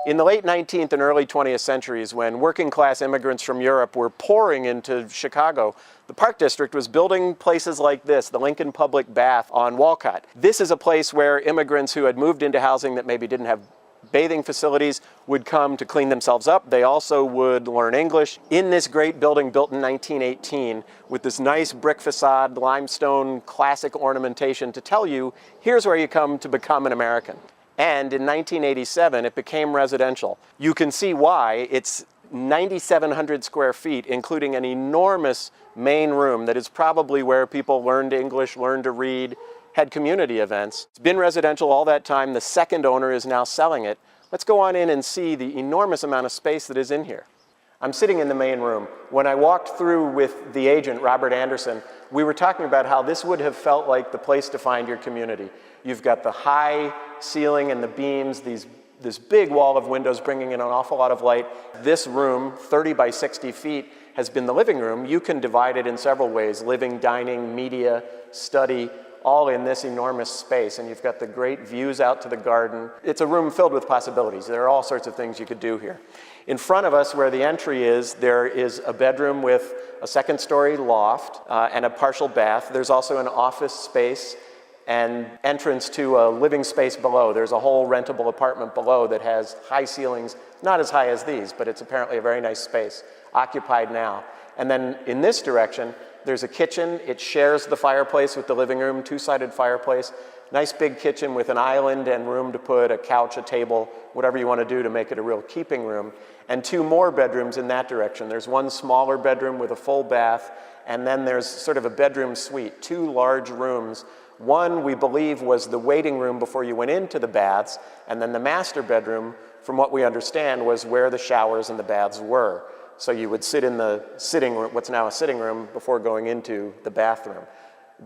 In the late 19th and early 20th centuries, when working class immigrants from Europe were pouring into Chicago, the Park District was building places like this, the Lincoln Public Bath on Walcott. This is a place where immigrants who had moved into housing that maybe didn't have bathing facilities would come to clean themselves up. They also would learn English in this great building built in 1918 with this nice brick facade, limestone, classic ornamentation to tell you, here's where you come to become an American. And in 1987, it became residential. You can see why. It's 9,700 square feet, including an enormous main room that is probably where people learned English, learned to read, had community events. It's been residential all that time. The second owner is now selling it. Let's go on in and see the enormous amount of space that is in here. I'm sitting in the main room. When I walked through with the agent, Robert Anderson, we were talking about how this would have felt like the place to find your community. You've got the high ceiling and the beams, this big wall of windows bringing in an awful lot of light. This room, 30 by 60 feet, has been the living room. You can divide it in several ways: living, dining, media, study, all in this enormous space. And you've got the great views out to the garden. It's a room filled with possibilities. There are all sorts of things you could do here. In front of us, where the entry is, there is a bedroom with a second-story loft and a partial bath. There's also an office space and entrance to a living space below. There's a whole rentable apartment below that has high ceilings, not as high as these, but it's apparently a very nice space, occupied now. And then in this direction, there's a kitchen. It shares the fireplace with the living room, two-sided fireplace. Nice big kitchen with an island and room to put a couch, a table, whatever you want to do to make it a real keeping room. And two more bedrooms in that direction. There's one smaller bedroom with a full bath, and then there's sort of a bedroom suite, two large rooms. One, we believe, was the waiting room before you went into the baths, and then the master bedroom, from what we understand, was where the showers and the baths were. So you would sit in the sitting room, what's now a sitting room, before going into the bathroom,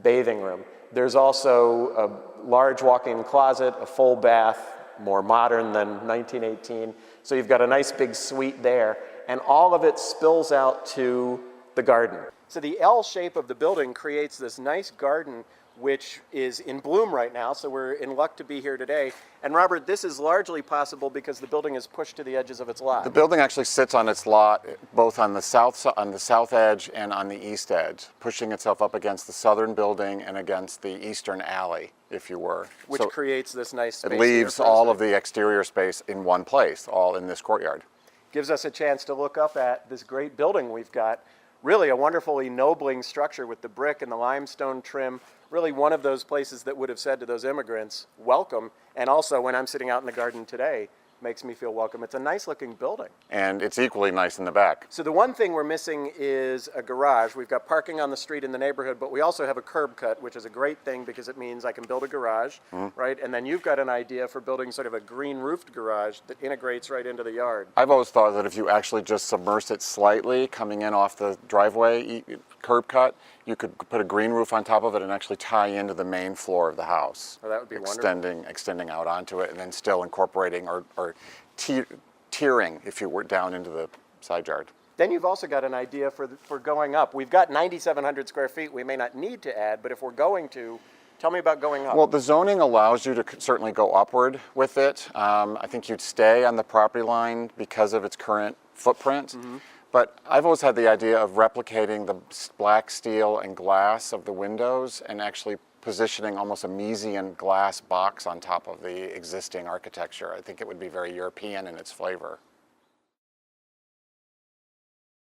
bathing room. There's also a large walk-in closet, a full bath, more modern than 1918. So you've got a nice big suite there, and all of it spills out to the garden. So the L shape of the building creates this nice garden which is in bloom right now, so we're in luck to be here today. And Robert, this is largely possible because the building is pushed to the edges of its lot. The building actually sits on its lot both on the south edge and on the east edge, pushing itself up against the southern building and against the eastern alley, if you were. Which creates this nice space. It leaves all of the exterior space in one place, all in this courtyard. Gives us a chance to look up at this great building we've got. Really a wonderful ennobling structure with the brick and the limestone trim. Really one of those places that would have said to those immigrants, welcome. And also when I'm sitting out in the garden today, makes me feel welcome. It's a nice looking building. And it's equally nice in the back. So the one thing we're missing is a garage. We've got parking on the street in the neighborhood, but we also have a curb cut, which is a great thing because it means I can build a garage, right? And then you've got an idea for building sort of a green roofed garage that integrates right into the yard. I've always thought that if you actually just submerge it slightly, coming in off the driveway curb cut, you could put a green roof on top of it and actually tie into the main floor of the house. Oh, that would be wonderful. Extending out onto it, and then still incorporating or tiering, if you were, down into the side yard. Then you've also got an idea for going up. We've got 9,700 square feet. We may not need to add, but if we're going to, tell me about going up. Well, the zoning allows you to certainly go upward with it. I think you'd stay on the property line because of its current footprint. But I've always had the idea of replicating the black steel and glass of the windows and actually positioning almost a Miesian glass box on top of the existing architecture. I think it would be very European in its flavor.